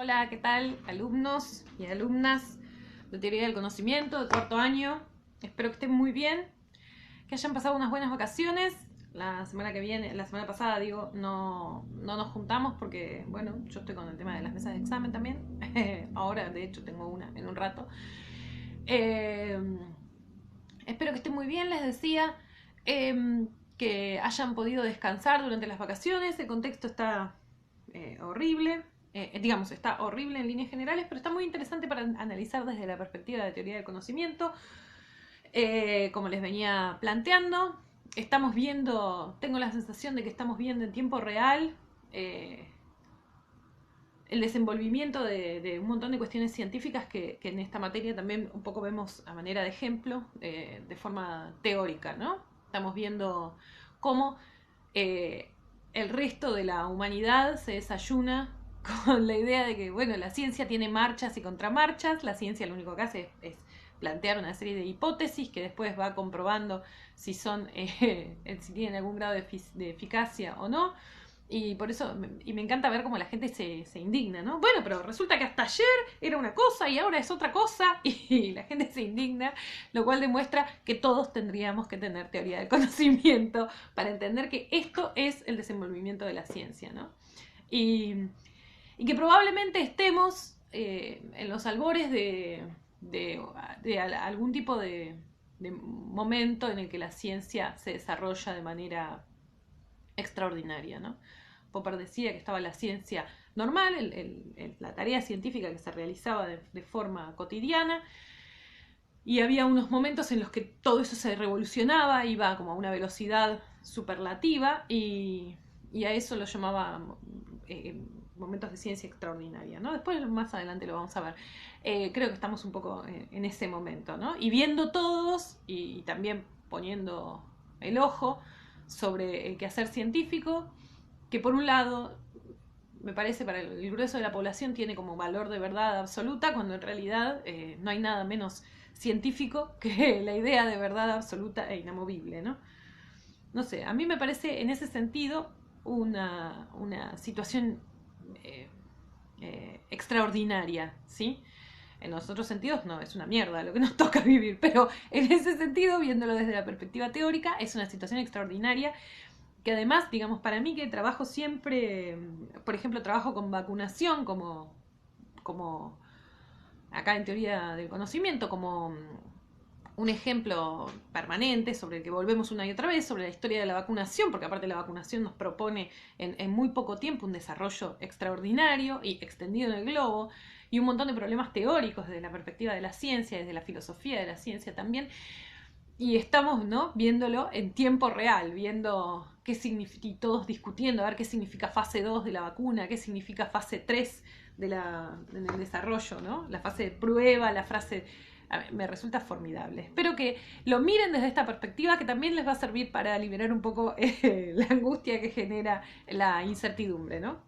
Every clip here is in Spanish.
Hola, ¿qué tal? Alumnos y alumnas de Teoría del Conocimiento de cuarto año. Espero que estén muy bien, que hayan pasado unas buenas vacaciones. La semana que viene, la semana pasada, digo, no nos juntamos porque, bueno, yo estoy con el tema de las mesas de examen también. Ahora, de hecho, tengo una en un rato. Eh, Espero que estén muy bien, les decía. Que hayan podido descansar durante las vacaciones. El contexto está horrible. Digamos, está horrible en líneas generales, pero está muy interesante para analizar desde la perspectiva de teoría del conocimiento. Como les venía planteando, estamos viendo, tengo la sensación de que estamos viendo en tiempo real el desenvolvimiento de un montón de cuestiones científicas que en esta materia también un poco vemos a manera de ejemplo, de forma teórica, ¿no? Estamos viendo cómo eh, el resto de la humanidad se desayuna con la idea de que, bueno, la ciencia tiene marchas y contramarchas, la ciencia lo único que hace es plantear una serie de hipótesis que después va comprobando si son, si tienen algún grado de eficacia o no. Y por eso, y me encanta ver cómo la gente se indigna, ¿no? Bueno, pero resulta que hasta ayer era una cosa y ahora es otra cosa, y la gente se indigna, lo cual demuestra que todos tendríamos que tener teoría del conocimiento para entender que esto es el desenvolvimiento de la ciencia, ¿no? Y, y que probablemente estemos en los albores de algún tipo de momento en el que la ciencia se desarrolla de manera extraordinaria, ¿no? Popper decía que estaba la ciencia normal, la tarea científica que se realizaba de forma cotidiana, y había unos momentos en los que todo eso se revolucionaba, iba como a una velocidad superlativa, y a eso lo llamaba momentos de ciencia extraordinaria, ¿no? Después más adelante lo vamos a ver. Creo que estamos un poco en ese momento, ¿no? Y viendo todos y también poniendo el ojo sobre el quehacer científico, que por un lado me parece para el grueso de la población tiene como valor de verdad absoluta, cuando en realidad no hay nada menos científico que la idea de verdad absoluta e inamovible, ¿no? No sé, a mí me parece en ese sentido una situación eh, extraordinaria, ¿sí? En los otros sentidos no, es una mierda lo que nos toca vivir, pero en ese sentido, viéndolo desde la perspectiva teórica, es una situación extraordinaria que además, digamos, para mí que trabajo siempre, por ejemplo, trabajo con vacunación como acá en teoría del conocimiento, como un ejemplo permanente sobre el que volvemos una y otra vez, sobre la historia de la vacunación, porque aparte la vacunación nos propone en muy poco tiempo un desarrollo extraordinario y extendido en el globo, y un montón de problemas teóricos desde la perspectiva de la ciencia, desde la filosofía de la ciencia también, y estamos, ¿no?, viéndolo en tiempo real, viendo qué significa, y todos discutiendo a ver qué significa fase 2 de la vacuna, qué significa fase 3 en el desarrollo, ¿no? La fase de prueba, la frase... Me resulta formidable. Espero que lo miren desde esta perspectiva, que también les va a servir para liberar un poco la angustia que genera la incertidumbre, ¿no?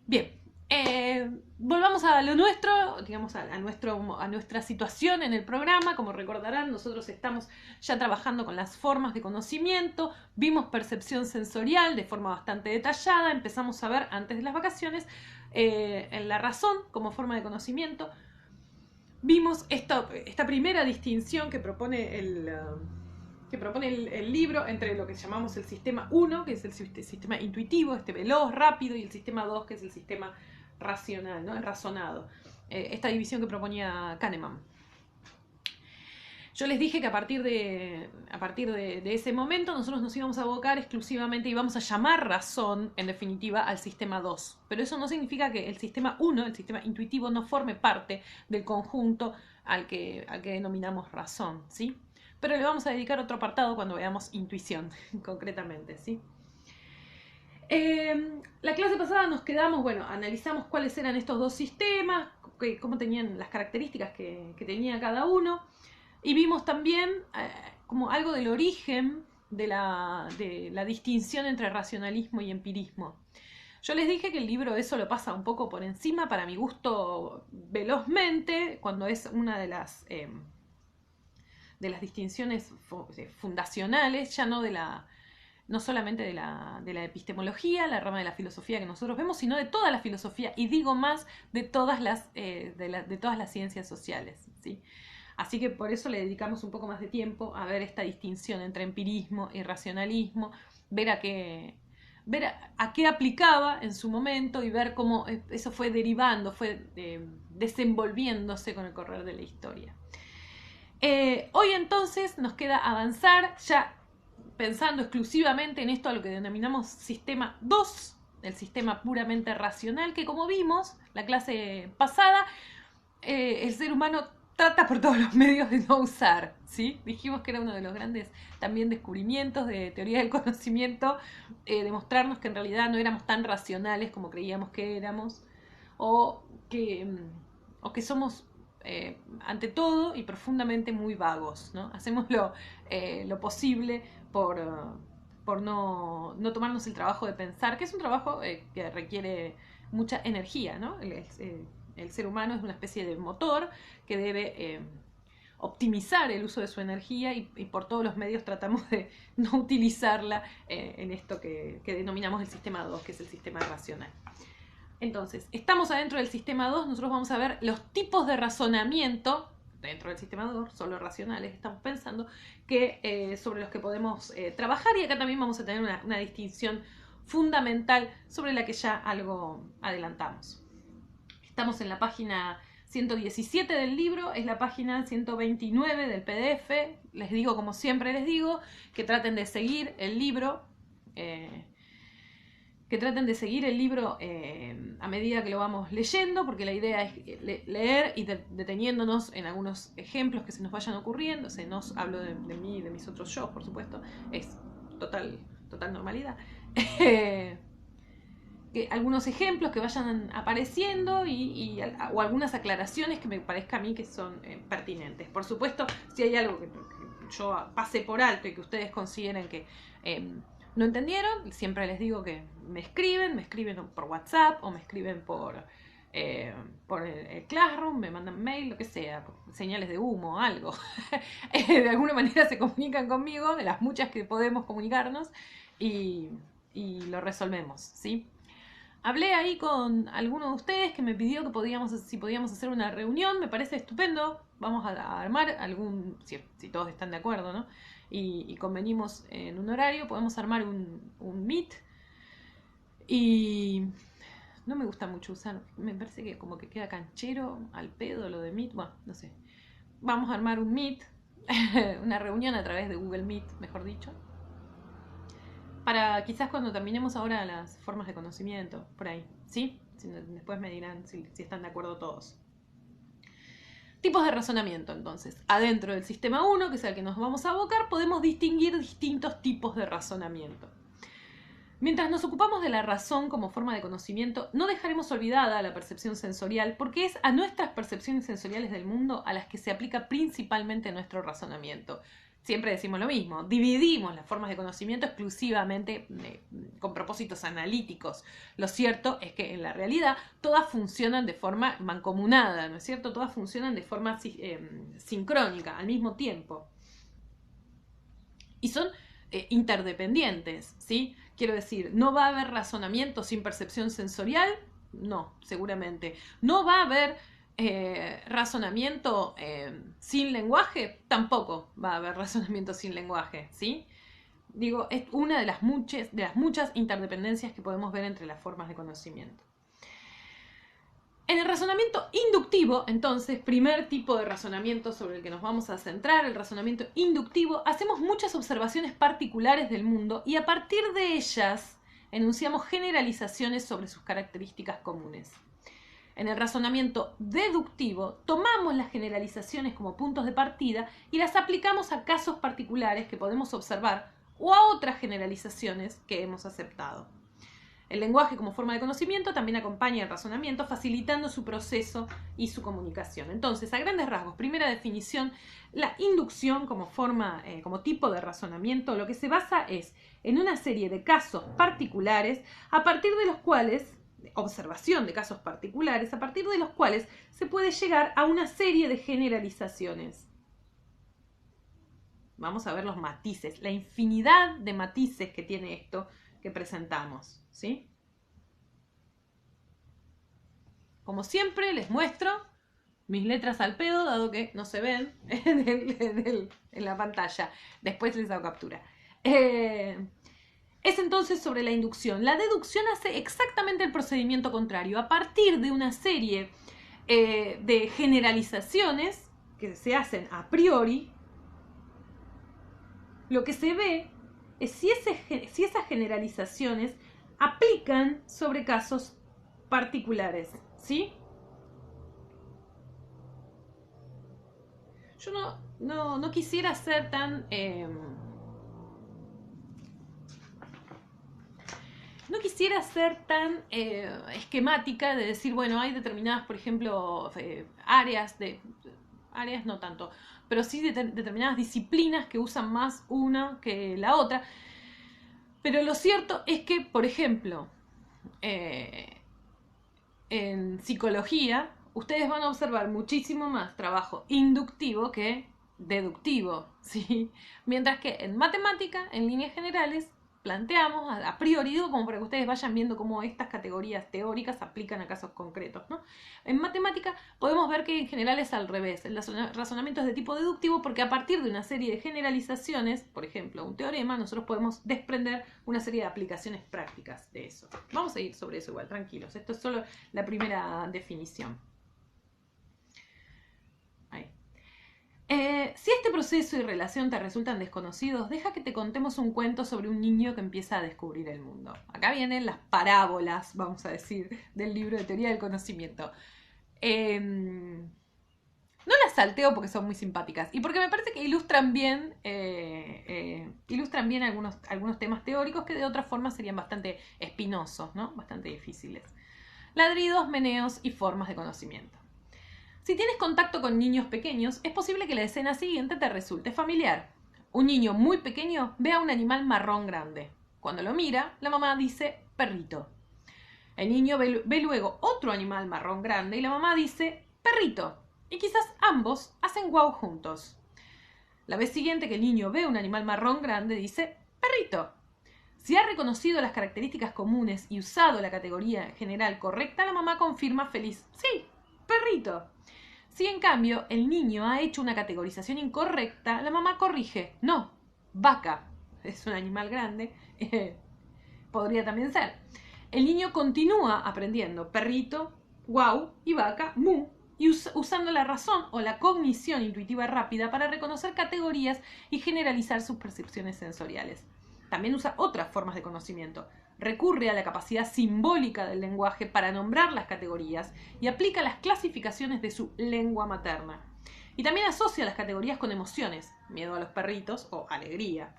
Bien, volvamos a lo nuestro, digamos a nuestra situación en el programa. Como recordarán, nosotros estamos ya trabajando con las formas de conocimiento, vimos percepción sensorial de forma bastante detallada, empezamos a ver antes de las vacaciones en la razón como forma de conocimiento. Vimos esta primera distinción que propone el libro entre lo que llamamos el sistema 1, que es el sistema intuitivo, veloz, rápido, y el sistema 2, que es el sistema racional, ¿no? El razonado. Esta división que proponía Kahneman. Yo les dije que a partir de ese momento nosotros nos íbamos a abocar exclusivamente, íbamos a llamar razón, en definitiva, al sistema 2. Pero eso no significa que el sistema 1, el sistema intuitivo, no forme parte del conjunto al que denominamos razón, ¿sí? Pero le vamos a dedicar otro apartado cuando veamos intuición, concretamente, ¿sí? La clase pasada nos quedamos, bueno, analizamos cuáles eran estos dos sistemas, cómo tenían las características que tenía cada uno. Y vimos también como algo del origen de la distinción entre racionalismo y empirismo. Yo les dije que el libro eso lo pasa un poco por encima, para mi gusto velozmente, cuando es una de las distinciones fundacionales, ya no de no solamente de la epistemología, la rama de la filosofía que nosotros vemos, sino de toda la filosofía, y digo más, de todas las ciencias sociales, ¿sí? Así que por eso le dedicamos un poco más de tiempo a ver esta distinción entre empirismo y racionalismo, ver a qué aplicaba en su momento y ver cómo eso fue derivando, fue desenvolviéndose con el correr de la historia. Hoy entonces nos queda avanzar ya pensando exclusivamente en esto a lo que denominamos sistema 2, el sistema puramente racional, que como vimos la clase pasada, el ser humano trata por todos los medios de no usar, ¿sí? Dijimos que era uno de los grandes también descubrimientos de teoría del conocimiento, demostrarnos que en realidad no éramos tan racionales como creíamos que éramos, o que somos ante todo y profundamente muy vagos, ¿no? Hacemos lo posible por no tomarnos el trabajo de pensar, que es un trabajo que requiere mucha energía, ¿no? El ser humano es una especie de motor que debe optimizar el uso de su energía y por todos los medios tratamos de no utilizarla en esto que denominamos el sistema 2, que es el sistema racional. Entonces, estamos adentro del sistema 2, nosotros vamos a ver los tipos de razonamiento dentro del sistema 2, solo racionales, estamos pensando, sobre los que podemos trabajar, y acá también vamos a tener una distinción fundamental sobre la que ya algo adelantamos. Estamos en la página 117 del libro, es la página 129 del PDF. Les digo, como siempre les digo, que traten de seguir el libro, a medida que lo vamos leyendo, porque la idea es leer y deteniéndonos en algunos ejemplos que se nos vayan ocurriendo. Hablo de mí y de mis otros yo, por supuesto, es total normalidad. Algunos ejemplos que vayan apareciendo o algunas aclaraciones que me parezca a mí que son pertinentes. Por supuesto, si hay algo que yo pase por alto y que ustedes consideren que no entendieron, siempre les digo que me escriben por WhatsApp o me escriben por el Classroom, me mandan mail, lo que sea, señales de humo, algo. De alguna manera se comunican conmigo, de las muchas que podemos comunicarnos, y lo resolvemos, ¿sí? Hablé ahí con alguno de ustedes que me pidió si podíamos hacer una reunión. Me parece estupendo. Vamos a armar si todos están de acuerdo, ¿no? Y convenimos en un horario, podemos armar un Meet. Y no me gusta mucho usar, me parece que como que queda canchero, al pedo lo de Meet. Bueno, no sé. Vamos a armar un Meet, una reunión a través de Google Meet, mejor dicho. Para quizás cuando terminemos ahora las formas de conocimiento, por ahí, ¿sí? Después me dirán si están de acuerdo todos. Tipos de razonamiento, entonces. Adentro del sistema 1, que es el que nos vamos a abocar, podemos distinguir distintos tipos de razonamiento. Mientras nos ocupamos de la razón como forma de conocimiento, no dejaremos olvidada la percepción sensorial, porque es a nuestras percepciones sensoriales del mundo a las que se aplica principalmente nuestro razonamiento. Siempre decimos lo mismo, dividimos las formas de conocimiento exclusivamente con propósitos analíticos. Lo cierto es que en la realidad todas funcionan de forma mancomunada, ¿no es cierto? Todas funcionan de forma sincrónica, al mismo tiempo. Y son interdependientes, ¿sí? Quiero decir, ¿no va a haber razonamiento sin percepción sensorial? No, seguramente. ¿No va a haber razonamiento sin lenguaje? Tampoco va a haber razonamiento sin lenguaje, ¿sí? Digo, es una de las muchas interdependencias que podemos ver entre las formas de conocimiento. En el razonamiento inductivo, entonces, primer tipo de razonamiento sobre el que nos vamos a centrar, el razonamiento inductivo, hacemos muchas observaciones particulares del mundo y a partir de ellas enunciamos generalizaciones sobre sus características comunes. En el razonamiento deductivo, tomamos las generalizaciones como puntos de partida y las aplicamos a casos particulares que podemos observar o a otras generalizaciones que hemos aceptado. El lenguaje como forma de conocimiento también acompaña el razonamiento, facilitando su proceso y su comunicación. Entonces, a grandes rasgos, primera definición, la inducción como tipo de razonamiento, lo que se basa es en una serie de casos particulares a partir de los cuales, observación de casos particulares, a partir de los cuales se puede llegar a una serie de generalizaciones. Vamos a ver los matices, la infinidad de matices que tiene esto que presentamos, ¿sí? Como siempre, les muestro mis letras al pedo, dado que no se ven en la pantalla. Después les hago captura. Es entonces sobre la inducción. La deducción hace exactamente el procedimiento contrario. A partir de una serie de generalizaciones que se hacen a priori, lo que se ve es si esas generalizaciones aplican sobre casos particulares, ¿sí? Yo no quisiera ser tan... no quisiera ser tan esquemática de decir, bueno, hay determinadas, por ejemplo, áreas no tanto, pero sí determinadas disciplinas que usan más una que la otra. Pero lo cierto es que, por ejemplo, en psicología, ustedes van a observar muchísimo más trabajo inductivo que deductivo, ¿sí? Mientras que en matemática, en líneas generales, planteamos a priori, digo, como para que ustedes vayan viendo cómo estas categorías teóricas aplican a casos concretos, ¿no? En matemática podemos ver que en general es al revés. El razonamiento es de tipo deductivo porque a partir de una serie de generalizaciones, por ejemplo, un teorema, nosotros podemos desprender una serie de aplicaciones prácticas de eso. Vamos a ir sobre eso igual, tranquilos. Esto es solo la primera definición. Si este proceso y relación te resultan desconocidos, deja que te contemos un cuento sobre un niño que empieza a descubrir el mundo. Acá vienen las parábolas, vamos a decir, del libro de teoría del conocimiento. No las salteo porque son muy simpáticas y porque me parece que ilustran bien algunos temas teóricos que de otra forma serían bastante espinosos, ¿no? Bastante difíciles. Ladridos, meneos y formas de conocimiento. Si tienes contacto con niños pequeños, es posible que la escena siguiente te resulte familiar. Un niño muy pequeño ve a un animal marrón grande. Cuando lo mira, la mamá dice perrito. El niño ve luego otro animal marrón grande y la mamá dice perrito. Y quizás ambos hacen guau juntos. La vez siguiente que el niño ve un animal marrón grande, dice perrito. Si ha reconocido las características comunes y usado la categoría general correcta, la mamá confirma feliz: sí, perrito. Si en cambio el niño ha hecho una categorización incorrecta, la mamá corrige: no, vaca. Es un animal grande. Podría también ser. El niño continúa aprendiendo perrito, guau y vaca, mu, y usando la razón o la cognición intuitiva rápida para reconocer categorías y generalizar sus percepciones sensoriales. También usa otras formas de conocimiento. Recurre a la capacidad simbólica del lenguaje para nombrar las categorías y aplica las clasificaciones de su lengua materna. Y también asocia las categorías con emociones, miedo a los perritos o alegría.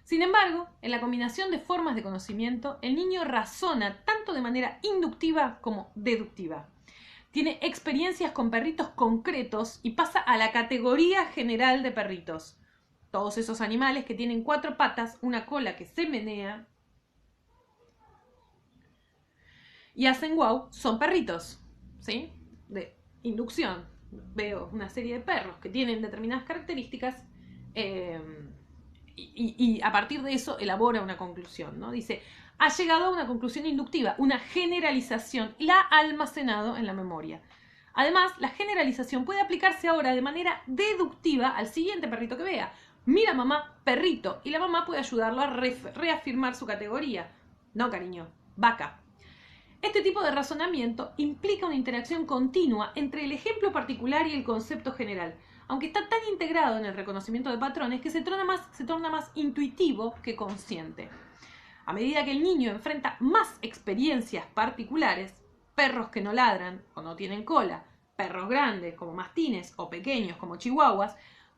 Sin embargo, en la combinación de formas de conocimiento, el niño razona tanto de manera inductiva como deductiva. Tiene experiencias con perritos concretos y pasa a la categoría general de perritos. Todos esos animales que tienen 4 patas, una cola que se menea y hacen guau, son perritos, ¿sí? De inducción. Veo una serie de perros que tienen determinadas características y a partir de eso elabora una conclusión, ¿no? Dice, ha llegado a una conclusión inductiva, una generalización, y la ha almacenado en la memoria. Además, la generalización puede aplicarse ahora de manera deductiva al siguiente perrito que vea. Mira mamá, perrito, y la mamá puede ayudarlo a reafirmar su categoría. No, cariño, vaca. Este tipo de razonamiento implica una interacción continua entre el ejemplo particular y el concepto general, aunque está tan integrado en el reconocimiento de patrones que se torna más intuitivo que consciente. A medida que el niño enfrenta más experiencias particulares, perros que no ladran o no tienen cola, perros grandes como mastines o pequeños como chihuahuas,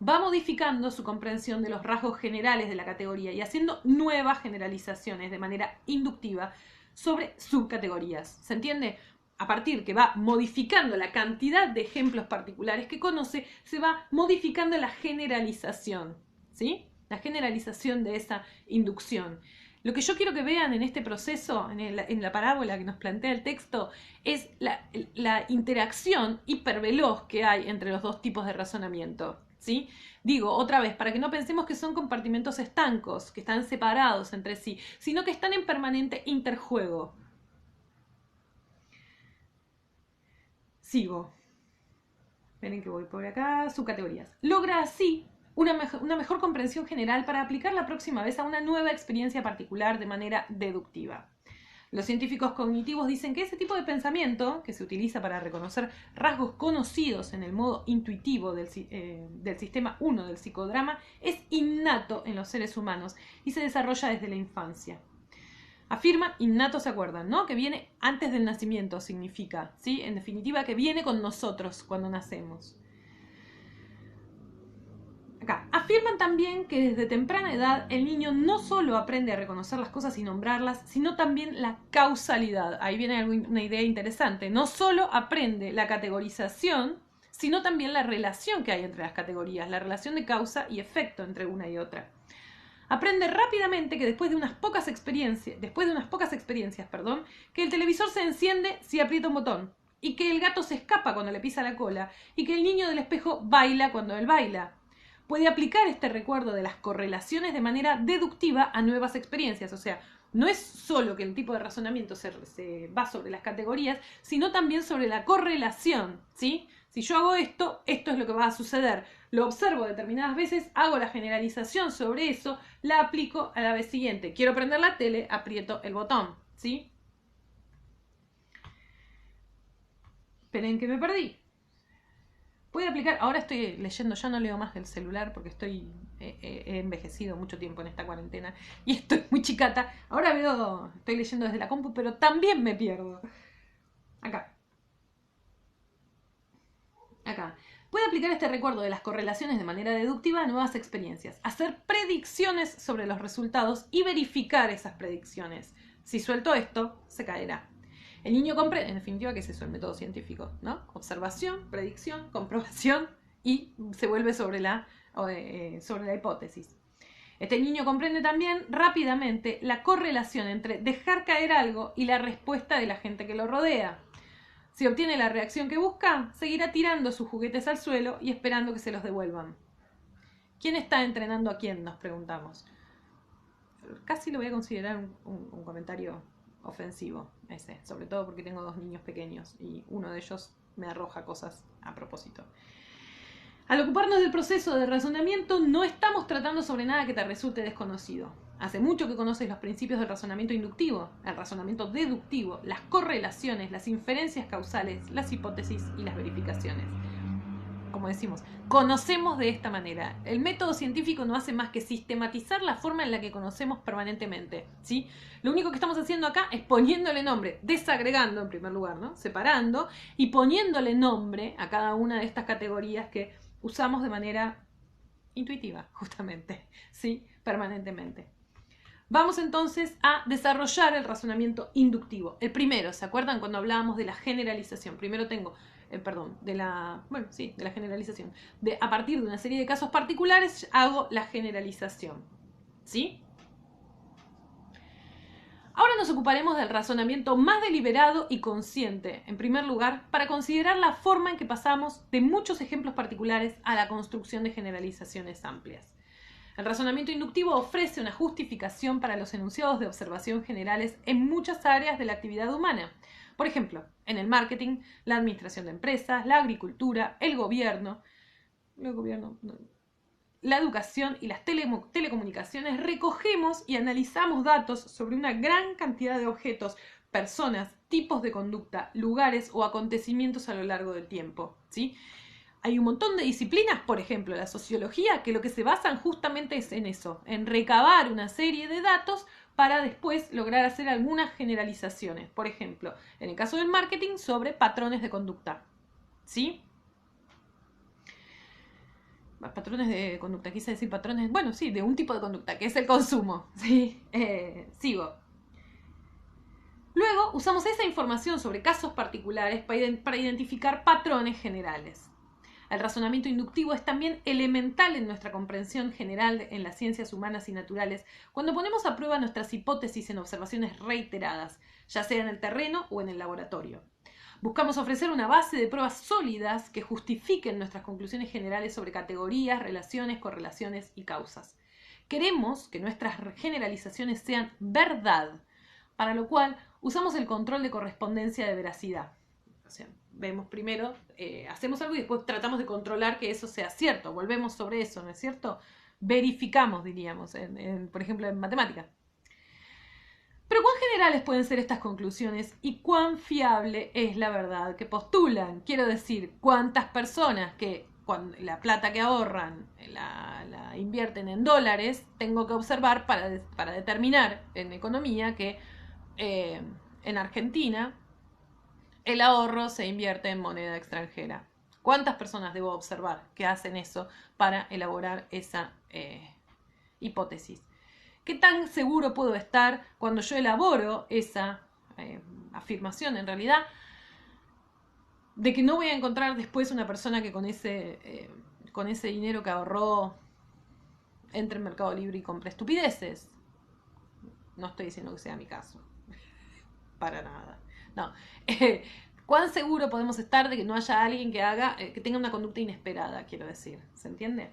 va modificando su comprensión de los rasgos generales de la categoría y haciendo nuevas generalizaciones de manera inductiva sobre subcategorías. ¿Se entiende? A partir que va modificando la cantidad de ejemplos particulares que conoce, se va modificando la generalización, ¿sí? La generalización de esa inducción. Lo que yo quiero que vean en este proceso, en la parábola que nos plantea el texto, es la interacción hiperveloz que hay entre los dos tipos de razonamiento. ¿sí? Digo, otra vez, para que no pensemos que son compartimentos estancos, que están separados entre sí, sino que están en permanente interjuego. Sigo. Miren que voy por acá, subcategorías. Logra así una mejor comprensión general para aplicar la próxima vez a una nueva experiencia particular de manera deductiva. Los científicos cognitivos dicen que ese tipo de pensamiento, que se utiliza para reconocer rasgos conocidos en el modo intuitivo del sistema 1 del psicodrama, es innato en los seres humanos y se desarrolla desde la infancia. Afirma, innato se acuerdan, ¿no? Que viene antes del nacimiento, significa, ¿sí? En definitiva, que viene con nosotros cuando nacemos. Acá. Afirman también que desde temprana edad el niño no solo aprende a reconocer las cosas y nombrarlas, sino también la causalidad. Ahí viene una idea interesante. No solo aprende la categorización, sino también la relación que hay entre las categorías, la relación de causa y efecto entre una y otra. Aprende rápidamente que después de unas pocas experiencias, que el televisor se enciende si aprieta un botón, y que el gato se escapa cuando le pisa la cola, y que el niño del espejo baila cuando él baila. Puede aplicar este recuerdo de las correlaciones de manera deductiva a nuevas experiencias, o sea, no es solo que el tipo de razonamiento se va sobre las categorías, sino también sobre la correlación, ¿sí? Si yo hago esto, esto es lo que va a suceder. Lo observo determinadas veces, hago la generalización sobre eso, la aplico a la vez siguiente. Quiero prender la tele, aprieto el botón, ¿sí? Esperen que me perdí. Puede aplicar, ahora estoy leyendo, ya no leo más del celular porque he envejecido mucho tiempo en esta cuarentena y estoy muy chicata. Ahora estoy leyendo desde la compu, pero también me pierdo. Acá. Puede aplicar este recuerdo de las correlaciones de manera deductiva a nuevas experiencias, hacer predicciones sobre los resultados y verificar esas predicciones. Si suelto esto, se caerá. El niño comprende, en definitiva, que es eso el método científico, ¿no? Observación, predicción, comprobación y se vuelve sobre la hipótesis. Este niño comprende también rápidamente la correlación entre dejar caer algo y la respuesta de la gente que lo rodea. Si obtiene la reacción que busca, seguirá tirando sus juguetes al suelo y esperando que se los devuelvan. ¿Quién está entrenando a quién? Nos preguntamos. Casi lo voy a considerar un comentario ofensivo ese, sobre todo porque tengo 2 niños pequeños y uno de ellos me arroja cosas a propósito. Al ocuparnos del proceso de razonamiento, no estamos tratando sobre nada que te resulte desconocido. Hace mucho que conoces los principios del razonamiento inductivo, el razonamiento deductivo, las correlaciones, las inferencias causales, las hipótesis y las verificaciones. Como decimos, conocemos de esta manera. El método científico no hace más que sistematizar la forma en la que conocemos permanentemente, ¿sí? Lo único que estamos haciendo acá es poniéndole nombre, desagregando en primer lugar, ¿no? Separando y poniéndole nombre a cada una de estas categorías que usamos de manera intuitiva, justamente, ¿sí? Permanentemente. Vamos entonces a desarrollar el razonamiento inductivo. El primero, ¿se acuerdan cuando hablábamos de la generalización? Primero tengo, de la generalización. A partir de una serie de casos particulares hago la generalización. ¿Sí? Ahora nos ocuparemos del razonamiento más deliberado y consciente, en primer lugar, para considerar la forma en que pasamos de muchos ejemplos particulares a la construcción de generalizaciones amplias. El razonamiento inductivo ofrece una justificación para los enunciados de observación generales en muchas áreas de la actividad humana. Por ejemplo, en el marketing, la administración de empresas, la agricultura, el gobierno, la educación y las telecomunicaciones, recogemos y analizamos datos sobre una gran cantidad de objetos, personas, tipos de conducta, lugares o acontecimientos a lo largo del tiempo, ¿sí? Hay un montón de disciplinas, por ejemplo, la sociología, que lo que se basan justamente es en eso, en recabar una serie de datos para después lograr hacer algunas generalizaciones. Por ejemplo, en el caso del marketing, sobre patrones de conducta. ¿Sí? Patrones de conducta, quise decir patrones, bueno, sí, de un tipo de conducta, que es el consumo. ¿Sí? Sigo. Luego, usamos esa información sobre casos particulares para identificar patrones generales. El razonamiento inductivo es también elemental en nuestra comprensión general en las ciencias humanas y naturales cuando ponemos a prueba nuestras hipótesis en observaciones reiteradas, ya sea en el terreno o en el laboratorio. Buscamos ofrecer una base de pruebas sólidas que justifiquen nuestras conclusiones generales sobre categorías, relaciones, correlaciones y causas. Queremos que nuestras generalizaciones sean verdad, para lo cual usamos el control de correspondencia de veracidad. O sea, vemos primero, hacemos algo y después tratamos de controlar que eso sea cierto. Volvemos sobre eso, ¿no es cierto? Verificamos, diríamos, por ejemplo, en matemática. Pero ¿cuán generales pueden ser estas conclusiones y cuán fiable es la verdad que postulan? Quiero decir, ¿cuántas personas que la plata que ahorran la invierten en dólares tengo que observar para determinar en economía que en Argentina el ahorro se invierte en moneda extranjera? ¿Cuántas personas debo observar que hacen eso para elaborar esa hipótesis? ¿Qué tan seguro puedo estar cuando yo elaboro esa afirmación en realidad de que no voy a encontrar después una persona que con ese dinero que ahorró entre en Mercado Libre y compre estupideces? No estoy diciendo que sea mi caso. Para nada. No. ¿Cuán seguro podemos estar de que no haya alguien que tenga una conducta inesperada, quiero decir? ¿Se entiende?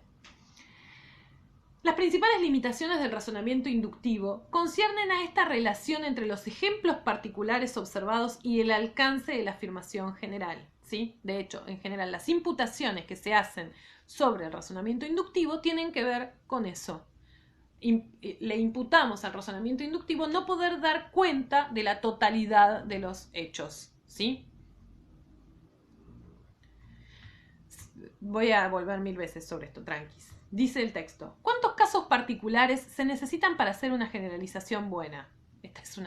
Las principales limitaciones del razonamiento inductivo conciernen a esta relación entre los ejemplos particulares observados y el alcance de la afirmación general, ¿sí? De hecho, en general, las imputaciones que se hacen sobre el razonamiento inductivo tienen que ver con eso. Le imputamos al razonamiento inductivo no poder dar cuenta de la totalidad de los hechos, ¿sí? Voy a volver 1000 veces sobre esto, tranquis. Dice el texto: ¿cuántos casos particulares se necesitan para hacer una generalización buena? Esta es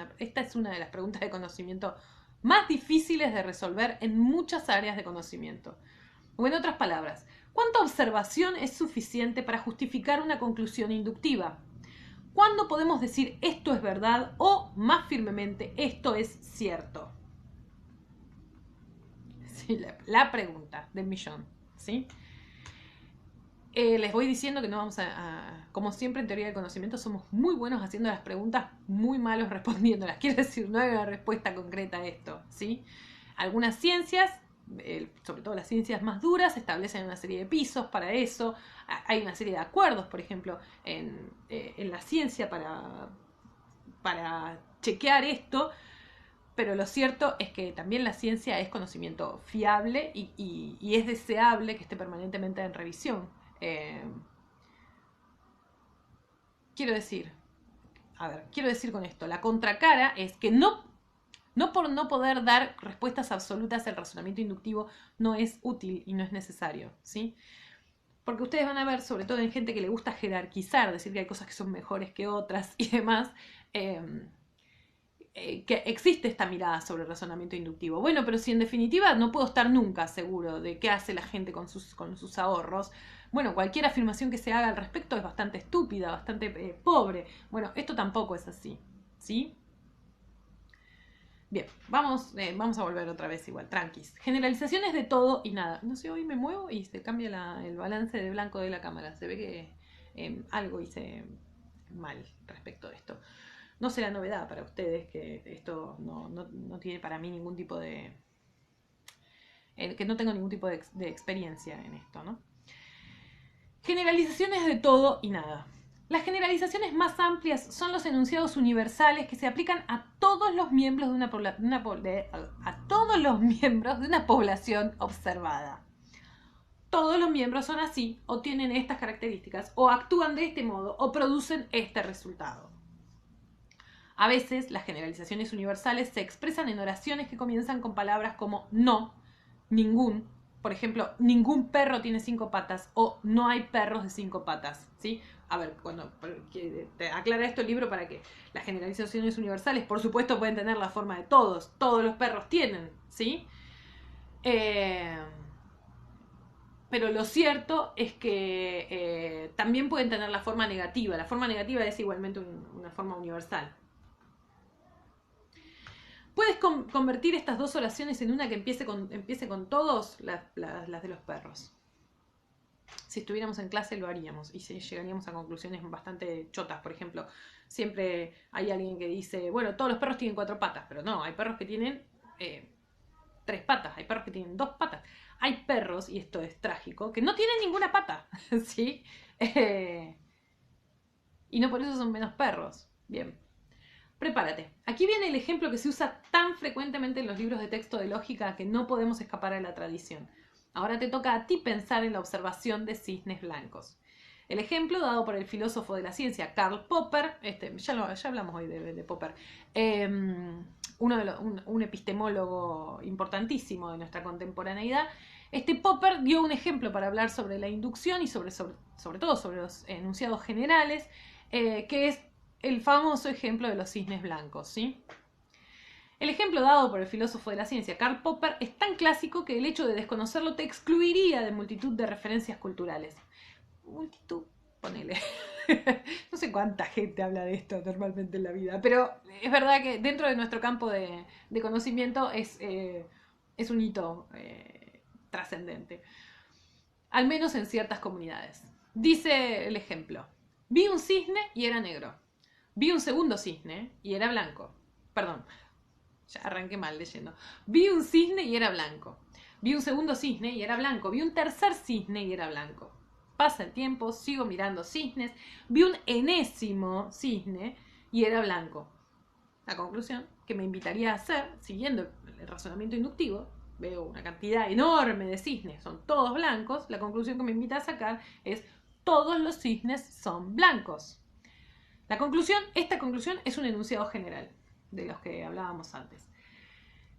una de las preguntas de conocimiento más difíciles de resolver en muchas áreas de conocimiento. O en otras palabras, ¿cuánta observación es suficiente para justificar una conclusión inductiva? ¿Cuándo podemos decir esto es verdad o, más firmemente, esto es cierto? Sí, la pregunta del millón, ¿sí? Les voy diciendo que no vamos como siempre en teoría del conocimiento, somos muy buenos haciendo las preguntas, muy malos respondiéndolas. Quiero decir, no hay una respuesta concreta a esto, ¿sí? Algunas ciencias, sobre todo las ciencias más duras, establecen una serie de pisos para eso. Hay una serie de acuerdos, por ejemplo, en la ciencia para chequear esto. Pero lo cierto es que también la ciencia es conocimiento fiable y es deseable que esté permanentemente en revisión. Quiero decir con esto, la contracara es que no por no poder dar respuestas absolutas, el razonamiento inductivo no es útil y no es necesario, ¿sí? Porque ustedes van a ver, sobre todo en gente que le gusta jerarquizar, decir que hay cosas que son mejores que otras y demás, que existe esta mirada sobre el razonamiento inductivo. Bueno, pero si en definitiva no puedo estar nunca seguro de qué hace la gente con sus ahorros, bueno, cualquier afirmación que se haga al respecto es bastante estúpida, bastante pobre. Bueno, esto tampoco es así, ¿sí? Bien, vamos a volver otra vez igual, tranquis. Generalizaciones de todo y nada. No sé, hoy me muevo y se cambia el balance de blanco de la cámara. Se ve que algo hice mal respecto de esto. No será novedad para ustedes que esto no tiene para mí ningún tipo de... que no tengo ningún tipo de experiencia en esto, ¿no? Generalizaciones de todo y nada. Las generalizaciones más amplias son los enunciados universales que se aplican a todos los miembros de una población observada. Todos los miembros son así, o tienen estas características, o actúan de este modo, o producen este resultado. A veces las generalizaciones universales se expresan en oraciones que comienzan con palabras como no, ningún. Por ejemplo, ningún perro tiene 5 patas o no hay perros de 5 patas, ¿sí? A ver, te aclara esto el libro para que las generalizaciones universales, por supuesto, pueden tener la forma de todos. Todos los perros tienen, ¿sí? Pero lo cierto es que también pueden tener la forma negativa. La forma negativa es igualmente una forma universal. Puedes convertir estas dos oraciones en una que empiece con todos, las de los perros. Si estuviéramos en clase lo haríamos y llegaríamos a conclusiones bastante chotas. Por ejemplo, siempre hay alguien que dice, bueno, todos los perros tienen 4 patas, pero no, hay perros que tienen 3 patas, hay perros que tienen 2 patas. Hay perros, y esto es trágico, que no tienen ninguna pata, ¿sí? Y no por eso son menos perros. Bien. Prepárate. Aquí viene el ejemplo que se usa tan frecuentemente en los libros de texto de lógica que no podemos escapar de la tradición. Ahora te toca a ti pensar en la observación de cisnes blancos. El ejemplo dado por el filósofo de la ciencia Karl Popper, ya hablamos hoy de Popper, un epistemólogo importantísimo de nuestra contemporaneidad. Popper dio un ejemplo para hablar sobre la inducción y sobre todo sobre los enunciados generales, que es el famoso ejemplo de los cisnes blancos, ¿sí? El ejemplo dado por el filósofo de la ciencia Karl Popper es tan clásico que el hecho de desconocerlo te excluiría de multitud de referencias culturales. Multitud, ponele. No sé cuánta gente habla de esto normalmente en la vida, pero es verdad que dentro de nuestro campo de conocimiento es un hito trascendente. Al menos en ciertas comunidades. Dice el ejemplo: vi un cisne y era negro. Vi un segundo cisne y era blanco. Perdón, ya arranqué mal leyendo. Vi un cisne y era blanco. Vi un segundo cisne y era blanco. Vi un tercer cisne y era blanco. Pasa el tiempo, sigo mirando cisnes. Vi un enésimo cisne y era blanco. La conclusión que me invitaría a hacer, siguiendo el razonamiento inductivo, veo una cantidad enorme de cisnes, son todos blancos. La conclusión que me invita a sacar es: todos los cisnes son blancos. Esta conclusión es un enunciado general, de los que hablábamos antes.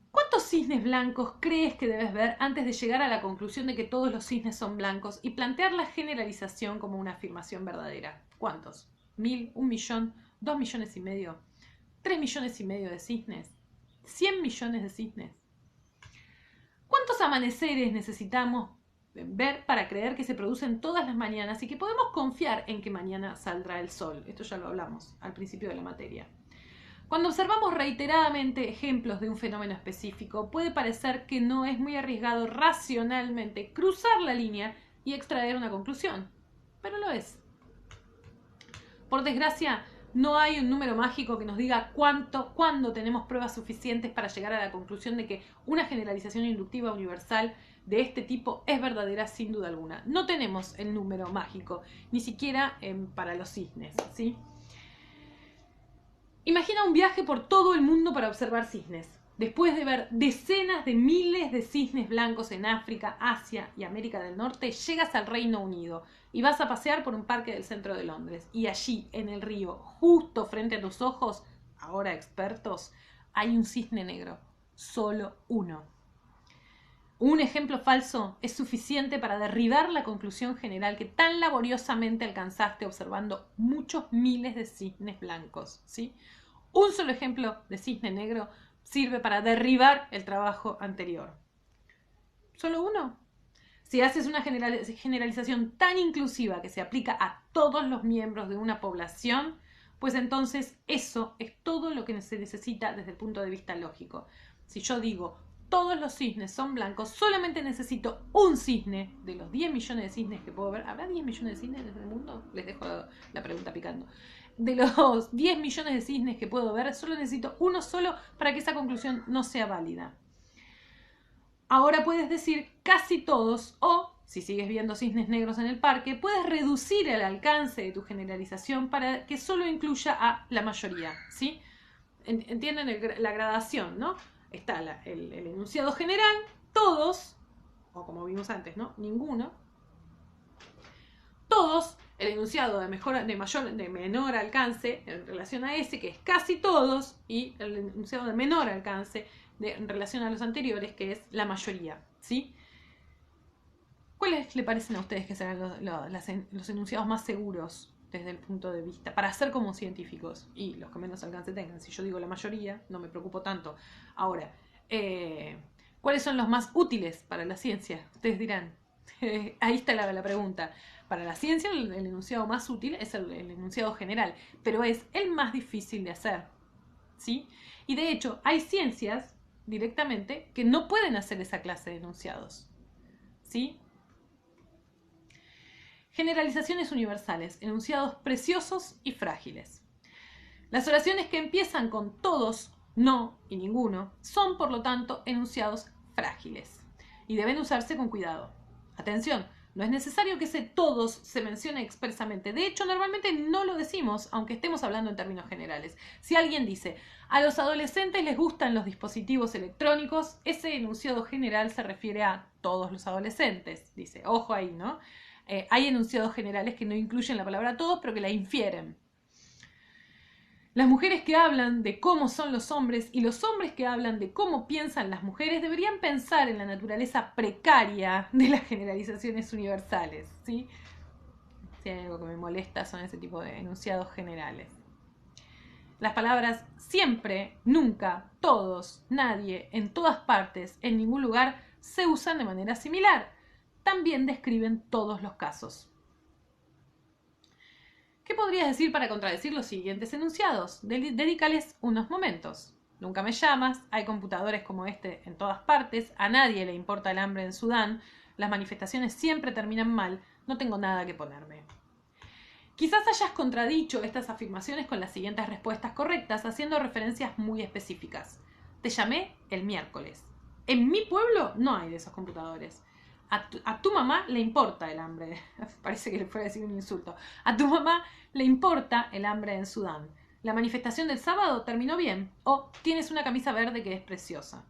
¿Cuántos cisnes blancos crees que debes ver antes de llegar a la conclusión de que todos los cisnes son blancos y plantear la generalización como una afirmación verdadera? ¿Cuántos? ¿1000? ¿1 millón? ¿2 millones y medio? ¿3 millones y medio de cisnes? ¿100 millones de cisnes? ¿Cuántos amaneceres necesitamos ver para creer que se producen todas las mañanas y que podemos confiar en que mañana saldrá el sol? Esto ya lo hablamos al principio de la materia. Cuando observamos reiteradamente ejemplos de un fenómeno específico, puede parecer que no es muy arriesgado racionalmente cruzar la línea y extraer una conclusión, pero lo es. Por desgracia, no hay un número mágico que nos diga cuándo tenemos pruebas suficientes para llegar a la conclusión de que una generalización inductiva universal de este tipo es verdadera sin duda alguna. No tenemos el número mágico, ni siquiera para los cisnes, ¿sí? Imagina un viaje por todo el mundo para observar cisnes. Después de ver decenas de miles de cisnes blancos en África, Asia y América del Norte, llegas al Reino Unido y vas a pasear por un parque del centro de Londres. Y allí, en el río, justo frente a tus ojos, ahora expertos, hay un cisne negro. Solo uno. Un ejemplo falso es suficiente para derribar la conclusión general que tan laboriosamente alcanzaste observando muchos miles de cisnes blancos, ¿sí? Un solo ejemplo de cisne negro sirve para derribar el trabajo anterior. ¿Solo uno? Si haces una generalización tan inclusiva que se aplica a todos los miembros de una población, pues entonces eso es todo lo que se necesita desde el punto de vista lógico. Si yo digo todos los cisnes son blancos, solamente necesito un cisne de los 10 millones de cisnes que puedo ver. ¿Habrá 10 millones de cisnes en el mundo? Les dejo la pregunta picando. De los 10 millones de cisnes que puedo ver, solo necesito uno solo para que esa conclusión no sea válida. Ahora puedes decir casi todos, o, si sigues viendo cisnes negros en el parque, puedes reducir el alcance de tu generalización para que solo incluya a la mayoría, ¿sí? ¿Entienden la gradación, no? Está el enunciado general, todos, o como vimos antes, ¿no? Ninguno. Todos, el enunciado de menor alcance en relación a ese, que es casi todos, y el enunciado de menor alcance en relación a los anteriores, que es la mayoría, ¿sí? ¿Cuáles le parecen a ustedes que serán los enunciados más seguros desde el punto de vista, para ser como científicos, y los que menos alcance tengan? Si yo digo la mayoría, no me preocupo tanto. Ahora, ¿cuáles son los más útiles para la ciencia? Ustedes dirán. Ahí está la pregunta. Para la ciencia, el enunciado más útil es el enunciado general, pero es el más difícil de hacer, ¿sí? Y de hecho, hay ciencias directamente que no pueden hacer esa clase de enunciados, ¿sí? Generalizaciones universales, enunciados preciosos y frágiles. Las oraciones que empiezan con todos, no y ninguno, son por lo tanto enunciados frágiles y deben usarse con cuidado. Atención, no es necesario que todos se mencione expresamente. De hecho, normalmente no lo decimos, aunque estemos hablando en términos generales. Si alguien dice, a los adolescentes les gustan los dispositivos electrónicos, ese enunciado general se refiere a todos los adolescentes. Dice, ojo ahí, ¿no? Hay enunciados generales que no incluyen la palabra todos, pero que la infieren. Las mujeres que hablan de cómo son los hombres y los hombres que hablan de cómo piensan las mujeres deberían pensar en la naturaleza precaria de las generalizaciones universales, ¿sí? Si hay algo que me molesta son ese tipo de enunciados generales. Las palabras siempre, nunca, todos, nadie, en todas partes, en ningún lugar, se usan de manera similar. También describen todos los casos. ¿Qué podrías decir para contradecir los siguientes enunciados? Dedícales unos momentos. Nunca me llamas, hay computadores como este en todas partes, a nadie le importa el hambre en Sudán, las manifestaciones siempre terminan mal, no tengo nada que ponerme. Quizás hayas contradicho estas afirmaciones con las siguientes respuestas correctas, haciendo referencias muy específicas. Te llamé el miércoles. En mi pueblo no hay de esos computadores. A tu mamá le importa el hambre. Parece que le fuera a decir un insulto. A tu mamá le importa el hambre en Sudán. La manifestación del sábado terminó bien. O tienes una camisa verde que es preciosa.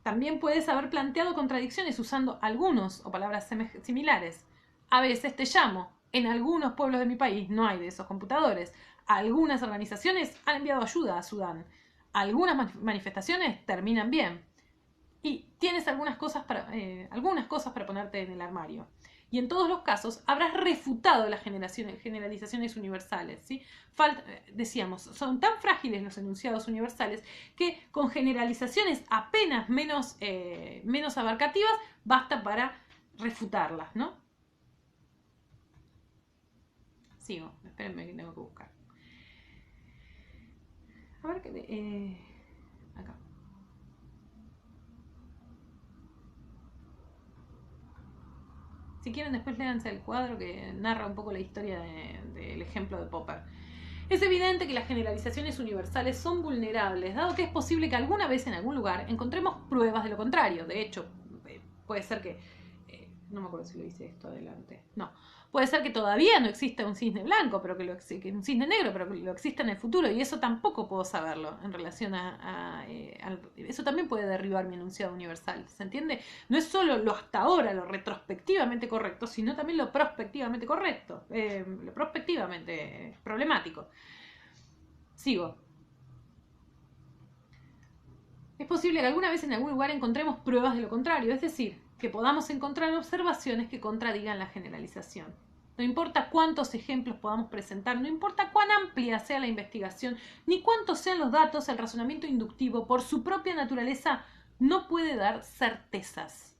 También puedes haber planteado contradicciones usando algunos o palabras similares. A veces te llamo. En algunos pueblos de mi país no hay de esos computadores. Algunas organizaciones han enviado ayuda a Sudán. Algunas manifestaciones terminan bien. Y tienes algunas cosas para ponerte en el armario. Y en todos los casos habrás refutado las generalizaciones universales, ¿sí? Decíamos, son tan frágiles los enunciados universales que con generalizaciones apenas menos abarcativas basta para refutarlas, ¿no? Sigo, espérenme que tengo que buscar. A ver qué... acá. Si quieren después léanse el cuadro que narra un poco la historia del ejemplo de Popper. Es evidente que las generalizaciones universales son vulnerables, dado que es posible que alguna vez en algún lugar encontremos pruebas de lo contrario. De hecho, puede ser que... no me acuerdo si lo hice esto adelante. No. Puede ser que todavía no exista un cisne blanco, pero que un cisne negro, pero que lo exista en el futuro. Y eso tampoco puedo saberlo en relación eso también puede derribar mi enunciado universal. ¿Se entiende? No es solo lo hasta ahora, lo retrospectivamente correcto, sino también lo prospectivamente correcto. Lo prospectivamente problemático. Sigo. Es posible que alguna vez en algún lugar encontremos pruebas de lo contrario, es decir, que podamos encontrar observaciones que contradigan la generalización. No importa cuántos ejemplos podamos presentar, no importa cuán amplia sea la investigación, ni cuántos sean los datos, el razonamiento inductivo, por su propia naturaleza, no puede dar certezas.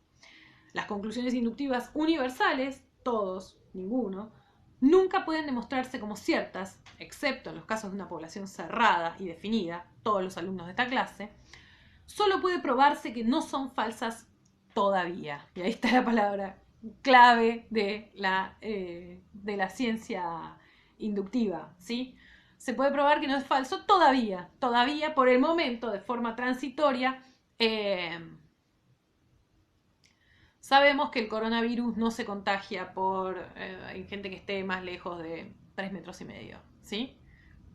Las conclusiones inductivas universales, todos, ninguno, nunca pueden demostrarse como ciertas, excepto en los casos de una población cerrada y definida, todos los alumnos de esta clase. Solo puede probarse que no son falsas todavía. Y ahí está la palabra clave de la ciencia inductiva, ¿sí? Se puede probar que no es falso todavía por el momento, de forma transitoria. Sabemos que el coronavirus no se contagia en gente que esté más lejos de 3,5 metros, ¿sí?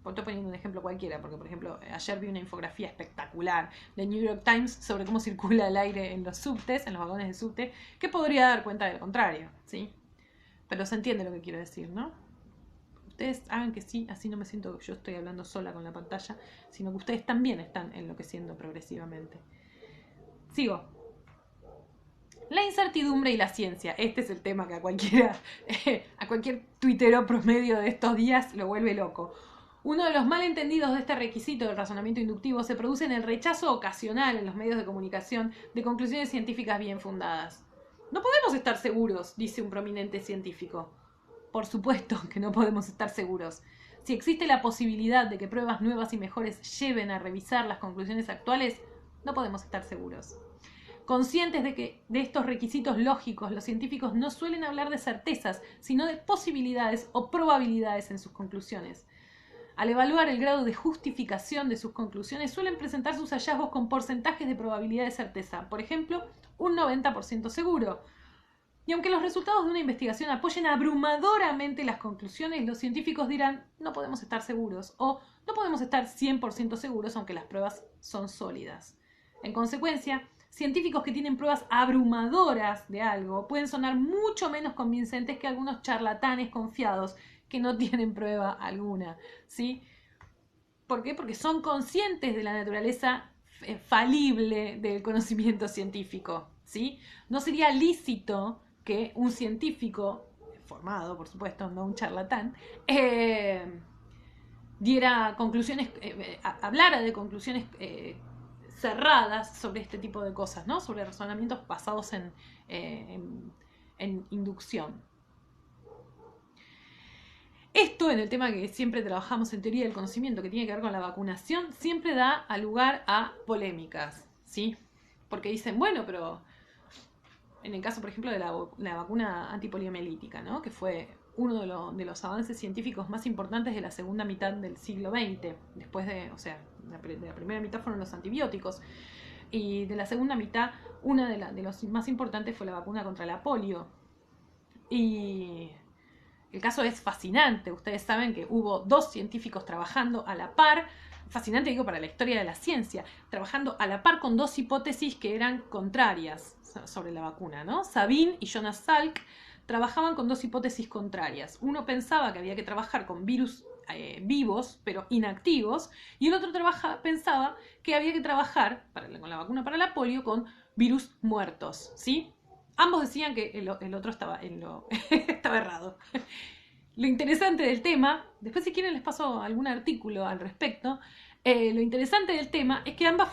Estoy poniendo un ejemplo cualquiera, porque por ejemplo ayer vi una infografía espectacular de New York Times sobre cómo circula el aire en los subtes, en los vagones de subte, que podría dar cuenta del contrario, ¿sí? Pero se entiende lo que quiero decir, ¿no? Ustedes hagan que sí, así no me siento que yo estoy hablando sola con la pantalla, sino que ustedes también están enloqueciendo progresivamente. Sigo. La incertidumbre y la ciencia. Este es el tema que a cualquier tuitero promedio de estos días lo vuelve loco. Uno de los malentendidos de este requisito del razonamiento inductivo se produce en el rechazo ocasional en los medios de comunicación de conclusiones científicas bien fundadas. No podemos estar seguros, dice un prominente científico. Por supuesto que no podemos estar seguros. Si existe la posibilidad de que pruebas nuevas y mejores lleven a revisar las conclusiones actuales, no podemos estar seguros. Conscientes de estos requisitos lógicos, los científicos no suelen hablar de certezas, sino de posibilidades o probabilidades en sus conclusiones. Al evaluar el grado de justificación de sus conclusiones, suelen presentar sus hallazgos con porcentajes de probabilidad de certeza. Por ejemplo, un 90% seguro. Y aunque los resultados de una investigación apoyen abrumadoramente las conclusiones, los científicos dirán, no podemos estar seguros o no podemos estar 100% seguros aunque las pruebas son sólidas. En consecuencia, científicos que tienen pruebas abrumadoras de algo pueden sonar mucho menos convincentes que algunos charlatanes confiados que no tienen prueba alguna, ¿sí? ¿Por qué? Porque son conscientes de la naturaleza falible del conocimiento científico, ¿sí? No sería lícito que un científico, formado por supuesto, no un charlatán, diera conclusiones, hablara de conclusiones cerradas sobre este tipo de cosas, ¿no? Sobre razonamientos basados en inducción. Esto, en el tema que siempre trabajamos en teoría del conocimiento, que tiene que ver con la vacunación, siempre da lugar a polémicas, ¿sí? Porque dicen, bueno, pero en el caso, por ejemplo, de la vacuna antipoliomielítica, ¿no? Que fue uno de los avances científicos más importantes de la segunda mitad del siglo XX, después de, o sea, de la primera mitad fueron los antibióticos, y de la segunda mitad, una de los más importantes fue la vacuna contra la polio. Y el caso es fascinante. Ustedes saben que hubo 2 científicos trabajando a la par, fascinante digo para la historia de la ciencia, trabajando a la par con 2 hipótesis que eran contrarias sobre la vacuna, ¿no? Sabin y Jonas Salk trabajaban con 2 hipótesis contrarias. Uno pensaba que había que trabajar con virus vivos, pero inactivos, y el otro pensaba que había que trabajar con la vacuna para la polio con virus muertos, ¿sí? Ambos decían que el otro estaba estaba errado. Lo interesante del tema, después si quieren les paso algún artículo al respecto, lo interesante del tema es que ambas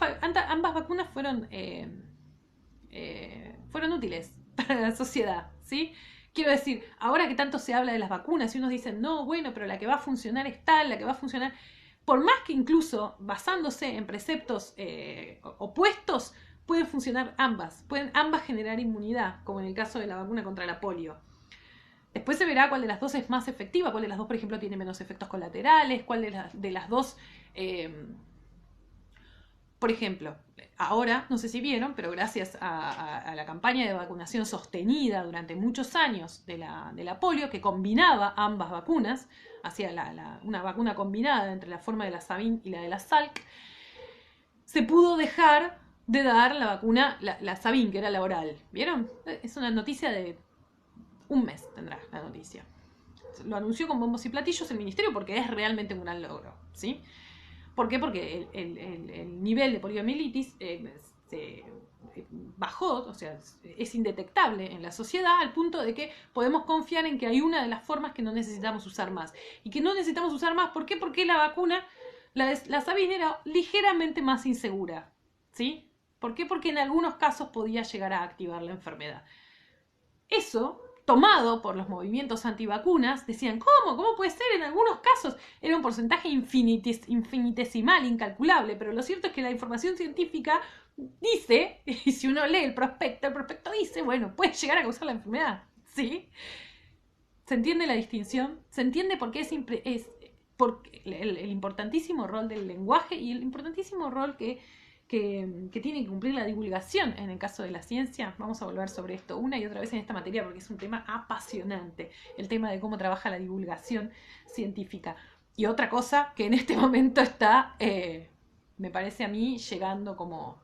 vacunas fueron útiles para la sociedad, ¿sí? Quiero decir, ahora que tanto se habla de las vacunas y unos dicen, no, bueno, pero la que va a funcionar es tal, la que va a funcionar... Por más que incluso basándose en preceptos opuestos, pueden funcionar ambas, pueden ambas generar inmunidad, como en el caso de la vacuna contra la polio. Después se verá cuál de las dos es más efectiva, cuál de las dos, por ejemplo, tiene menos efectos colaterales, cuál de las dos... por ejemplo, ahora, no sé si vieron, pero gracias a la campaña de vacunación sostenida durante muchos años de la polio, que combinaba ambas vacunas, hacía una vacuna combinada entre la forma de la Sabin y la de la Salk, se pudo dejar de dar la vacuna, la Sabin, que era la oral. ¿Vieron? Es una noticia de un mes, tendrá la noticia. Lo anunció con bombos y platillos el ministerio porque es realmente un gran logro, ¿sí? ¿Por qué? Porque el nivel de poliomielitis se bajó, o sea, es indetectable en la sociedad al punto de que podemos confiar en que hay una de las formas que no necesitamos usar más. Y que no necesitamos usar más, ¿por qué? Porque la vacuna, la Sabin era ligeramente más insegura, ¿sí? ¿Por qué? Porque en algunos casos podía llegar a activar la enfermedad. Eso, tomado por los movimientos antivacunas, decían, ¿cómo? ¿Cómo puede ser? En algunos casos era un porcentaje infinitesimal, incalculable, pero lo cierto es que la información científica dice, y si uno lee el prospecto dice, bueno, puede llegar a causar la enfermedad, ¿sí? ¿Se entiende la distinción? ¿Se entiende por qué el importantísimo rol del lenguaje y el importantísimo rol que tiene que cumplir la divulgación en el caso de la ciencia? Vamos a volver sobre esto una y otra vez en esta materia porque es un tema apasionante, el tema de cómo trabaja la divulgación científica. Y otra cosa que en este momento está, me parece a mí, llegando como...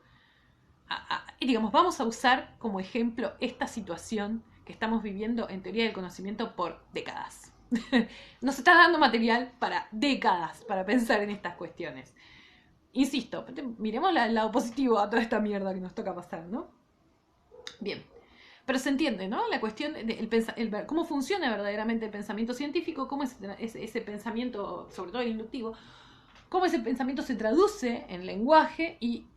digamos, vamos a usar como ejemplo esta situación que estamos viviendo en teoría del conocimiento por décadas. Nos está dando material para décadas para pensar en estas cuestiones. Insisto, miremos el lado positivo a toda esta mierda que nos toca pasar, ¿no? Bien, pero se entiende, ¿no? La cuestión de cómo funciona verdaderamente el pensamiento científico, cómo ese pensamiento, sobre todo el inductivo, cómo ese pensamiento se traduce en lenguaje y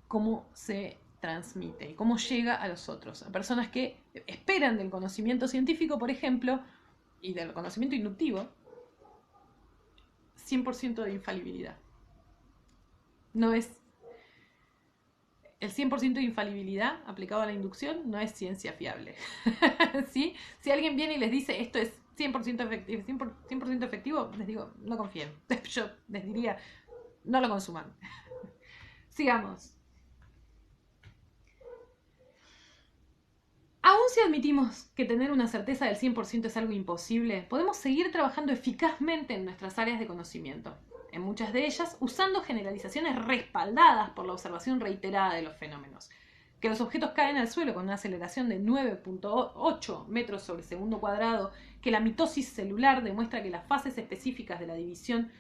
cómo se transmite y cómo llega a los otros, a personas que esperan del conocimiento científico, por ejemplo, y del conocimiento inductivo, 100% de infalibilidad. No es... el 100% de infalibilidad aplicado a la inducción no es ciencia fiable. ¿Sí? Si alguien viene y les dice esto es 100% efectivo, 100% efectivo, les digo, no confíen. Yo les diría, no lo consuman. Sigamos. Aún si admitimos que tener una certeza del 100% es algo imposible, podemos seguir trabajando eficazmente en nuestras áreas de conocimiento, en muchas de ellas usando generalizaciones respaldadas por la observación reiterada de los fenómenos. Que los objetos caen al suelo con una aceleración de 9.8 metros sobre segundo cuadrado, que la mitosis celular demuestra que las fases específicas de la división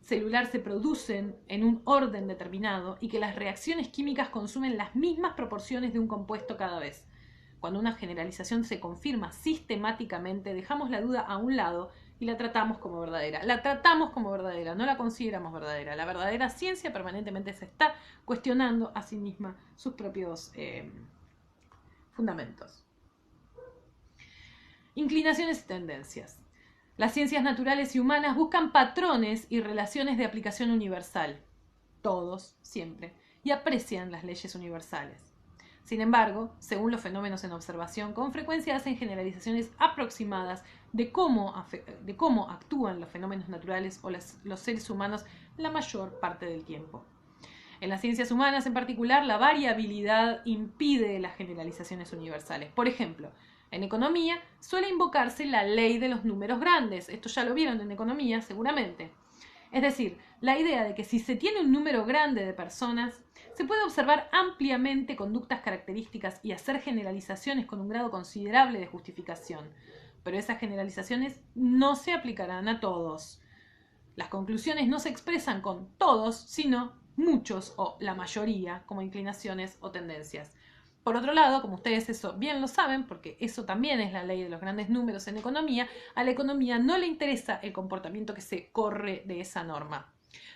celular se producen en un orden determinado y que las reacciones químicas consumen las mismas proporciones de un compuesto cada vez. Cuando una generalización se confirma sistemáticamente, dejamos la duda a un lado y la tratamos como verdadera. La tratamos como verdadera, no la consideramos verdadera. La verdadera ciencia permanentemente se está cuestionando a sí misma sus propios fundamentos. Inclinaciones y tendencias. Las ciencias naturales y humanas buscan patrones y relaciones de aplicación universal. Todos, siempre. Y aprecian las leyes universales. Sin embargo, según los fenómenos en observación, con frecuencia hacen generalizaciones aproximadas de cómo actúan los fenómenos naturales o los seres humanos la mayor parte del tiempo. En las ciencias humanas, en particular, la variabilidad impide las generalizaciones universales. Por ejemplo, en economía suele invocarse la ley de los números grandes. Esto ya lo vieron en economía, seguramente. Es decir, la idea de que si se tiene un número grande de personas, se puede observar ampliamente conductas características y hacer generalizaciones con un grado considerable de justificación. Pero esas generalizaciones no se aplicarán a todos. Las conclusiones no se expresan con todos, sino muchos o la mayoría, como inclinaciones o tendencias. Por otro lado, como ustedes eso bien lo saben, porque eso también es la ley de los grandes números en economía, a la economía no le interesa el comportamiento que se corre de esa norma.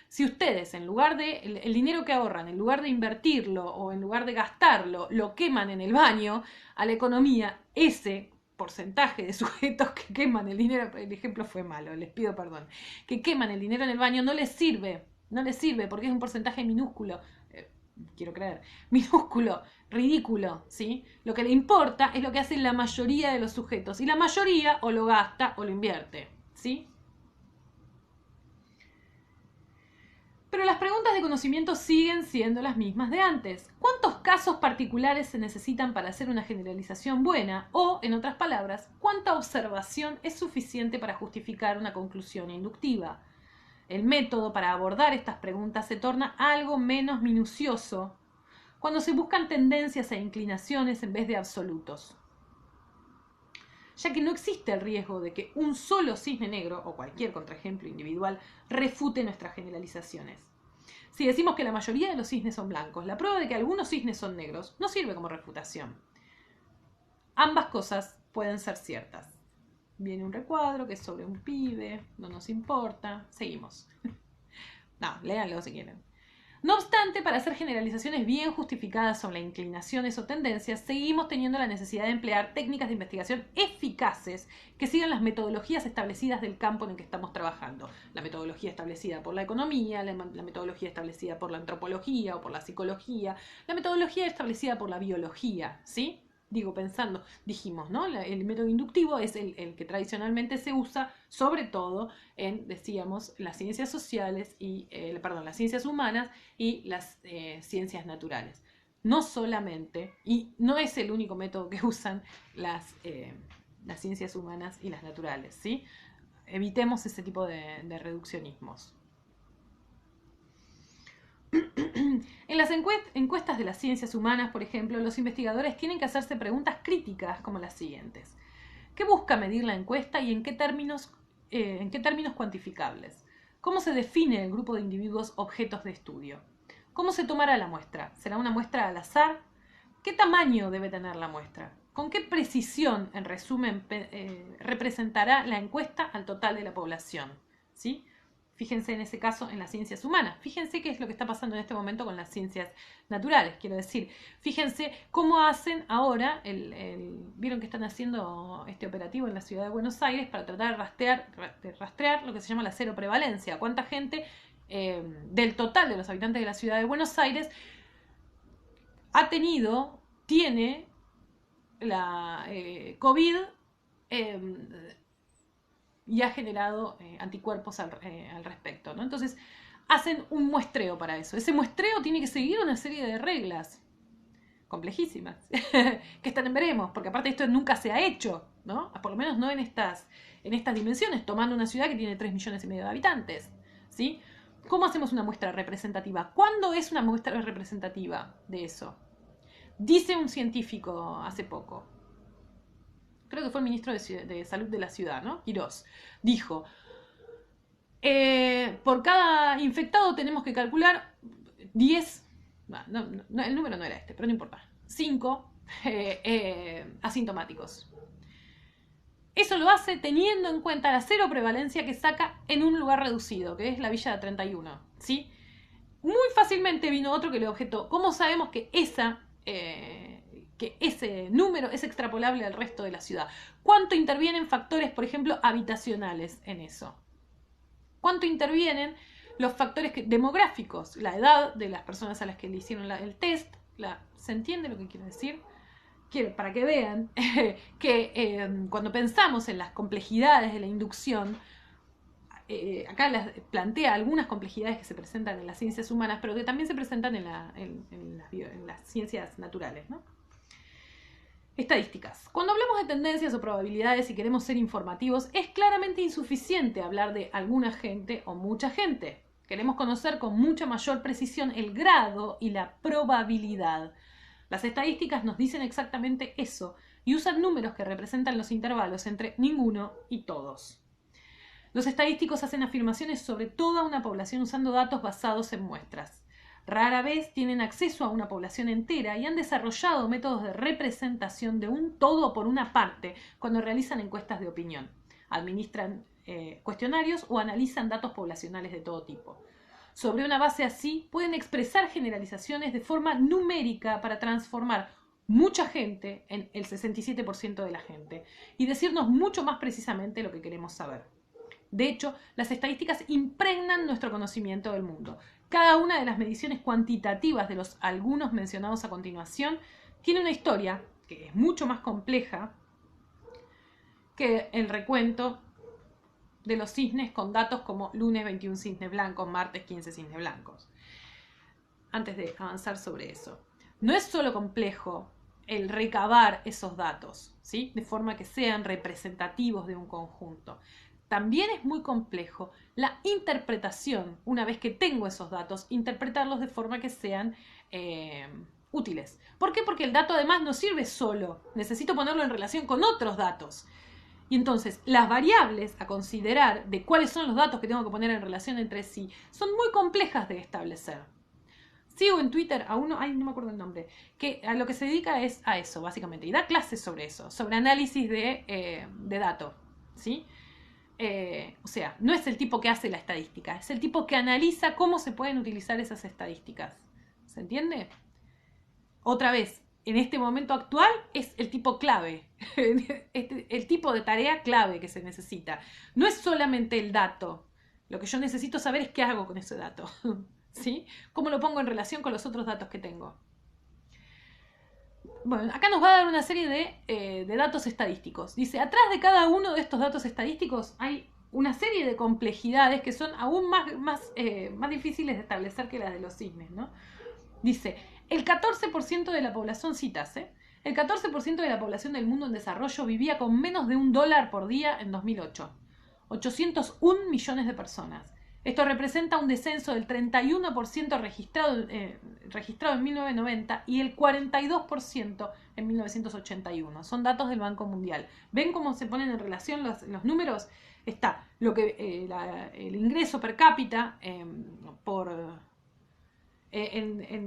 Si ustedes, en lugar de el dinero que ahorran, en lugar de invertirlo o en lugar de gastarlo, lo queman en el baño, a la economía ese porcentaje de sujetos que queman el dinero, el ejemplo fue malo, les pido perdón, que queman el dinero en el baño no les sirve porque es un porcentaje minúsculo, quiero creer, minúsculo, ridículo, ¿sí? Lo que le importa es lo que hace la mayoría de los sujetos, y la mayoría o lo gasta o lo invierte, ¿sí? Pero las preguntas de conocimiento siguen siendo las mismas de antes. ¿Cuántos casos particulares se necesitan para hacer una generalización buena? O, en otras palabras, ¿cuánta observación es suficiente para justificar una conclusión inductiva? El método para abordar estas preguntas se torna algo menos minucioso cuando se buscan tendencias e inclinaciones en vez de absolutos, ya que no existe el riesgo de que un solo cisne negro o cualquier contraejemplo individual refute nuestras generalizaciones. Si decimos que la mayoría de los cisnes son blancos, la prueba de que algunos cisnes son negros no sirve como refutación. Ambas cosas pueden ser ciertas. Viene un recuadro que es sobre un pibe, no nos importa, seguimos. No, léanlo si quieren. No obstante, para hacer generalizaciones bien justificadas sobre inclinaciones o tendencias, seguimos teniendo la necesidad de emplear técnicas de investigación eficaces que sigan las metodologías establecidas del campo en el que estamos trabajando. La metodología establecida por la economía, la metodología establecida por la antropología o por la psicología, la metodología establecida por la biología, ¿sí? Dijimos, ¿no? El método inductivo es el que tradicionalmente se usa, sobre todo en, decíamos, las ciencias sociales y, las ciencias humanas y las ciencias naturales. No solamente, y no es el único método que usan las ciencias humanas y las naturales, ¿sí? Evitemos ese tipo de reduccionismos. En las encuestas de las ciencias humanas, por ejemplo, los investigadores tienen que hacerse preguntas críticas como las siguientes. ¿Qué busca medir la encuesta y en qué términos cuantificables? ¿Cómo se define el grupo de individuos objetos de estudio? ¿Cómo se tomará la muestra? ¿Será una muestra al azar? ¿Qué tamaño debe tener la muestra? ¿Con qué precisión, en resumen, representará la encuesta al total de la población? ¿Sí? Fíjense en ese caso en las ciencias humanas. Fíjense qué es lo que está pasando en este momento con las ciencias naturales. Quiero decir, fíjense cómo hacen ahora, vieron que están haciendo este operativo en la ciudad de Buenos Aires para tratar de rastrear lo que se llama la cero prevalencia. ¿Cuánta gente del total de los habitantes de la ciudad de Buenos Aires tiene la COVID y ha generado anticuerpos al respecto, ¿no? Entonces, hacen un muestreo para eso. Ese muestreo tiene que seguir una serie de reglas complejísimas, que están en veremos, porque aparte esto nunca se ha hecho, ¿no? Por lo menos no en estas dimensiones, tomando una ciudad que tiene 3,5 millones de habitantes, ¿sí? ¿Cómo hacemos una muestra representativa? ¿Cuándo es una muestra representativa de eso? Dice un científico hace poco, creo que fue el ministro de Salud de la ciudad, ¿no? Quirós, dijo, por cada infectado tenemos que calcular 10, no, el número no era este, pero no importa, 5 asintomáticos. Eso lo hace teniendo en cuenta la cero prevalencia que saca en un lugar reducido, que es la Villa de 31, ¿sí? Muy fácilmente vino otro que le objetó, ¿cómo sabemos que ese número es extrapolable al resto de la ciudad? ¿Cuánto intervienen factores, por ejemplo, habitacionales en eso? ¿Cuánto intervienen los factores demográficos? La edad de las personas a las que le hicieron el test. ¿Se entiende lo que quiero decir? Para que vean que cuando pensamos en las complejidades de la inducción, acá plantea algunas complejidades que se presentan en las ciencias humanas, pero que también se presentan en las ciencias naturales, ¿no? Estadísticas. Cuando hablamos de tendencias o probabilidades y queremos ser informativos, es claramente insuficiente hablar de alguna gente o mucha gente. Queremos conocer con mucha mayor precisión el grado y la probabilidad. Las estadísticas nos dicen exactamente eso y usan números que representan los intervalos entre ninguno y todos. Los estadísticos hacen afirmaciones sobre toda una población usando datos basados en muestras. Rara vez tienen acceso a una población entera y han desarrollado métodos de representación de un todo por una parte cuando realizan encuestas de opinión, administran cuestionarios o analizan datos poblacionales de todo tipo. Sobre una base así, pueden expresar generalizaciones de forma numérica para transformar mucha gente en el 67% de la gente y decirnos mucho más precisamente lo que queremos saber. De hecho, las estadísticas impregnan nuestro conocimiento del mundo. Cada una de las mediciones cuantitativas de los algunos mencionados a continuación tiene una historia que es mucho más compleja que el recuento de los cisnes con datos como lunes 21 cisnes blancos, martes 15 cisnes blancos. Antes de avanzar sobre eso, no es solo complejo el recabar esos datos, ¿sí? De forma que sean representativos de un conjunto. También es muy complejo la interpretación, una vez que tengo esos datos, interpretarlos de forma que sean útiles. ¿Por qué? Porque el dato además no sirve solo, necesito ponerlo en relación con otros datos. Y entonces, las variables a considerar de cuáles son los datos que tengo que poner en relación entre sí son muy complejas de establecer. Sigo en Twitter a uno, no me acuerdo el nombre, que a lo que se dedica es a eso, básicamente, y da clases sobre eso, sobre análisis de datos, ¿sí? O sea, no es el tipo que hace la estadística, es el tipo que analiza cómo se pueden utilizar esas estadísticas. ¿Se entiende? Otra vez, en este momento actual es el tipo clave, el tipo de tarea clave que se necesita. No es solamente el dato. Lo que yo necesito saber es qué hago con ese dato. ¿Sí? ¿Cómo lo pongo en relación con los otros datos que tengo? Bueno, acá nos va a dar una serie de datos estadísticos. Dice, atrás de cada uno de estos datos estadísticos hay una serie de complejidades que son aún más difíciles de establecer que las de los cisnes, ¿no? Dice, el 14% de la población, citas, el 14% de la población del mundo en desarrollo vivía con menos de $1 por día en 2008. 801 millones de personas. Esto representa un descenso del 31% registrado en 1990 y el 42% en 1981. Son datos del Banco Mundial. ¿Ven cómo se ponen en relación los números? Está el ingreso per cápita en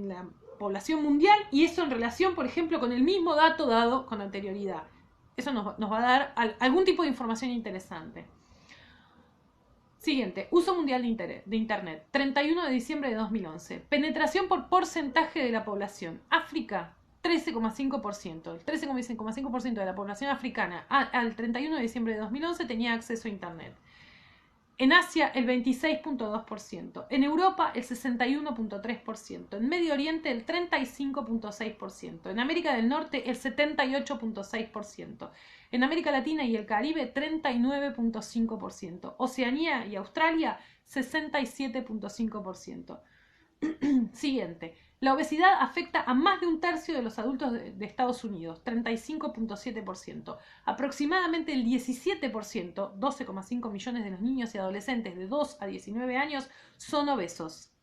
la población mundial y eso en relación, por ejemplo, con el mismo dato dado con anterioridad. Eso nos va a dar algún tipo de información interesante. Siguiente, uso mundial de Internet, 31 de diciembre de 2011. Penetración por porcentaje de la población. África, 13,5%. El 13,5% de la población africana al 31 de diciembre de 2011 tenía acceso a Internet. En Asia el 26.2%, en Europa el 61.3%, en Medio Oriente el 35.6%, en América del Norte el 78.6%, en América Latina y el Caribe 39.5%, Oceanía y Australia 67.5%. Siguiente. La obesidad afecta a más de un tercio de los adultos de Estados Unidos, 35.7%. Aproximadamente el 17%, 12,5 millones de los niños y adolescentes de 2 a 19 años son obesos.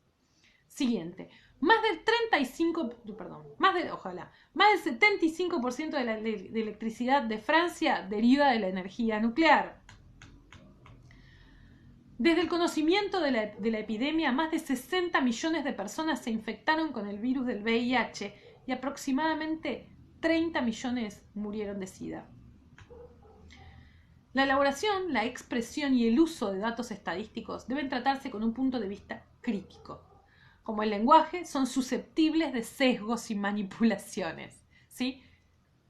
Siguiente. Más del 75% de la electricidad de Francia deriva de la energía nuclear. Desde el conocimiento de la epidemia, más de 60 millones de personas se infectaron con el virus del VIH y aproximadamente 30 millones murieron de SIDA. La elaboración, la expresión y el uso de datos estadísticos deben tratarse con un punto de vista crítico. Como el lenguaje, son susceptibles de sesgos y manipulaciones. ¿Sí?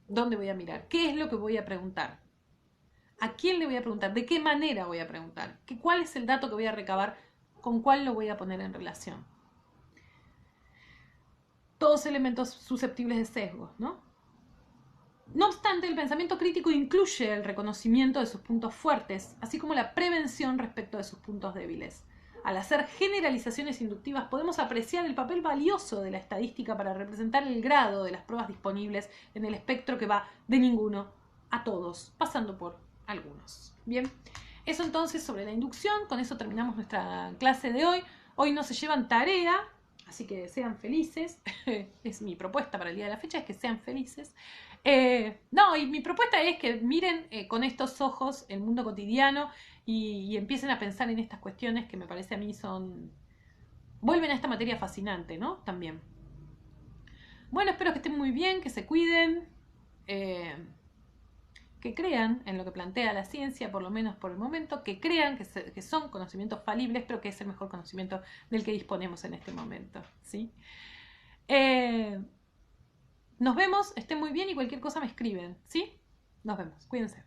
¿Dónde voy a mirar? ¿Qué es lo que voy a preguntar? ¿A quién le voy a preguntar? ¿De qué manera voy a preguntar? ¿Cuál es el dato que voy a recabar? ¿Con cuál lo voy a poner en relación? Todos elementos susceptibles de sesgos, ¿no? No obstante, el pensamiento crítico incluye el reconocimiento de sus puntos fuertes, así como la prevención respecto de sus puntos débiles. Al hacer generalizaciones inductivas, podemos apreciar el papel valioso de la estadística para representar el grado de las pruebas disponibles en el espectro que va de ninguno a todos, pasando por algunos. Bien, eso entonces sobre la inducción. Con eso terminamos nuestra clase de hoy. Hoy no se llevan tarea, así que sean felices. Es mi propuesta para el día de la fecha, es que sean felices. No, y mi propuesta es que miren con estos ojos el mundo cotidiano y empiecen a pensar en estas cuestiones que me parece a mí vuelven a esta materia fascinante, ¿no? También. Bueno, espero que estén muy bien, que se cuiden. Que crean en lo que plantea la ciencia, por lo menos por el momento, que crean que son conocimientos falibles, pero que es el mejor conocimiento del que disponemos en este momento. ¿Sí? Nos vemos, estén muy bien y cualquier cosa me escriben. ¿Sí? Nos vemos, cuídense.